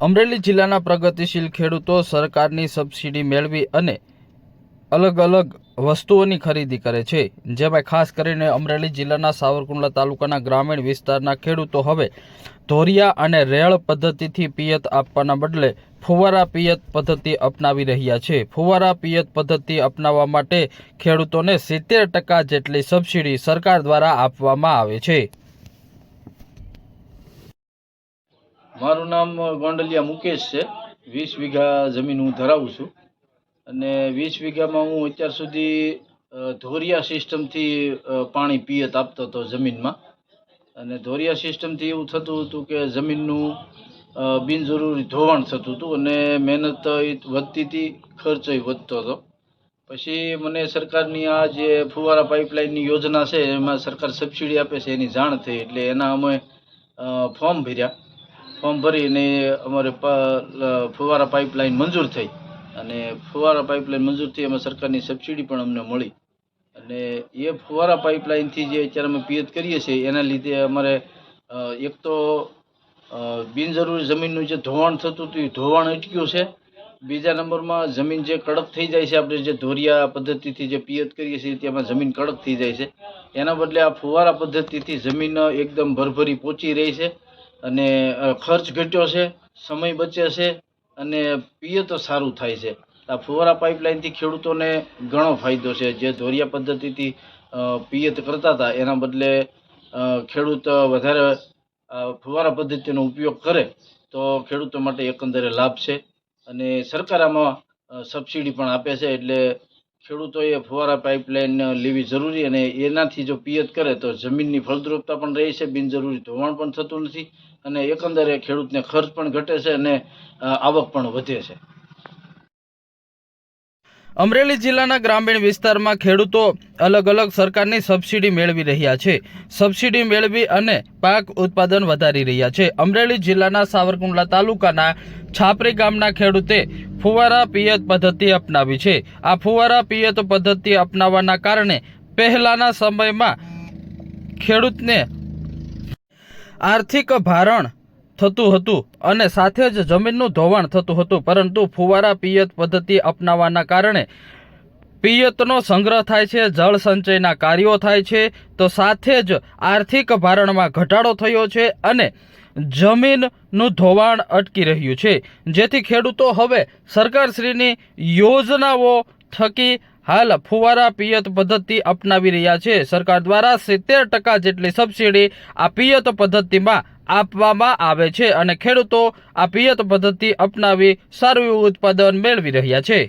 અમરેલી જિલ્લાના પ્રગતિશીલ ખેડૂતો સરકારની સબસિડી મેળવી અને અલગ અલગ વસ્તુઓની ખરીદી કરે છે, જેમાં ખાસ કરીને અમરેલી જિલ્લાના સાવરકુંડલા તાલુકાના ગ્રામીણ વિસ્તારના ખેડૂતો હવે ધોરિયા અને રેળ પદ્ધતિથી પિયત આપવાના બદલે ફુવારા પિયત પદ્ધતિ અપનાવી રહ્યા છે। ફુવારા પિયત પદ્ધતિ અપનાવવા માટે ખેડૂતોને 70% જેટલી સબસિડી સરકાર દ્વારા આપવામાં આવે છે। મારું નામ ગોંડલિયા મુકેશ છે। 20 વીઘા જમીન હું ધરાવું છું અને 20 વીઘામાં હું અત્યાર સુધી ધોરિયા સિસ્ટમથી પાણી પિયત આપતો હતો જમીનમાં। અને ધોરિયા સિસ્ટમથી એવું થતું હતું કે જમીનનું બિનજરૂરી ધોવાણ થતું હતું અને મહેનત વધતી હતી, ખર્ચો વધતો હતો। પછી મને સરકારની આ જે ફુવારા પાઇપલાઇનની યોજના છે એમાં સરકાર સબસિડી આપે છે એની જાણ થઈ, એટલે એના અમે ફોર્મ ભર્યા। ફોર્મ ભરીને અમારે ફુવારા પાઇપલાઇન મંજૂર થઈ અને ફુવારા પાઇપલાઇન મંજૂર થઈ એમાં સરકારની સબસિડી પણ અમને મળી। અને એ ફુવારા પાઇપલાઇનથી જે અત્યારે અમે પિયત કરીએ છીએ એના લીધે અમારે એક તો બિનજરૂરી જમીનનું જે ધોવાણ થતું હતું એ ધોવાણ અટક્યું છે। બીજા નંબરમાં જમીન જે કડક થઈ જાય છે, આપણે જે ધોરિયા પદ્ધતિથી જે પિયત કરીએ છીએ તેમાં જમીન કડક થઈ જાય છે, એના બદલે આ ફુવારા પદ્ધતિથી જમીન એકદમ ભરભરી પહોંચી રહી છે અને ખર્ચ ઘટ્યો છે, સમય બચે છે અને પિયત સારું થાય છે। આ ફુવારા પાઇપલાઇનથી ખેડૂતોને ઘણો ફાયદો છે। જે ધોરિયા પદ્ધતિથી પિયત કરતા હતા એના બદલે ખેડૂત વધારે ફુવારા પદ્ધતિનો ઉપયોગ કરે તો ખેડૂતો માટે એકંદરે લાભ છે અને સરકાર આમાં સબસિડી પણ આપે છે, એટલે ખેડૂતોએ ફુવારા પાઇપલાઇન લેવી જરૂરી અને એનાથી જો પિયત કરે તો જમીનની ફળદ્રુપતા પણ રહે છે, બિનજરૂરી ધોવાણ પણ થતું નથી અને એકંદરે ખેડૂતને ખર્ચ પણ ઘટે છે અને આવક પણ વધે છે। અમરેલી જિલ્લાના ગ્રામીણ વિસ્તારમાં ખેડૂતો અલગ અલગ સરકારની સબસિડી મેળવી રહ્યા છે। સબસિડી મેળવી અને પાક ઉત્પાદન વધારી રહ્યા છે। અમરેલી જિલ્લાના સાવરકુંડલા તાલુકાના છાપરી ગામના ખેડૂતે ફુવારા પિયત પદ્ધતિ અપનાવી છે। આ ફુવારા પિયત પદ્ધતિ અપનાવવાના કારણે પહેલાના સમયમાં ખેડૂતને આર્થિક ભારણ થતું હતું અને સાથે જ જમીનનું ધોવાણ થતું હતું, પરંતુ ફુવારા પિયત પદ્ધતિ અપનાવવાના કારણે પિયતનો સંગ્રહ થાય છે, જળ સંચયના કાર્યો થાય છે, તો સાથે જ આર્થિક ભારણમાં ઘટાડો થયો છે અને જમીનનું ધોવાણ અટકી રહ્યું છે, જેથી ખેડૂતો હવે સરકારશ્રીની યોજનાઓ થકી હાલ ફુવારા પિયત પદ્ધતિ અપનાવી રહ્યા છે। સરકાર દ્વારા 70% જેટલી સબસિડી આ પિયત પદ્ધતિમાં આપવામાં આવે છે અને ખેડૂતો આ પિયત પદ્ધતિ અપનાવી સારું એવું ઉત્પાદન મેળવી રહ્યા છે।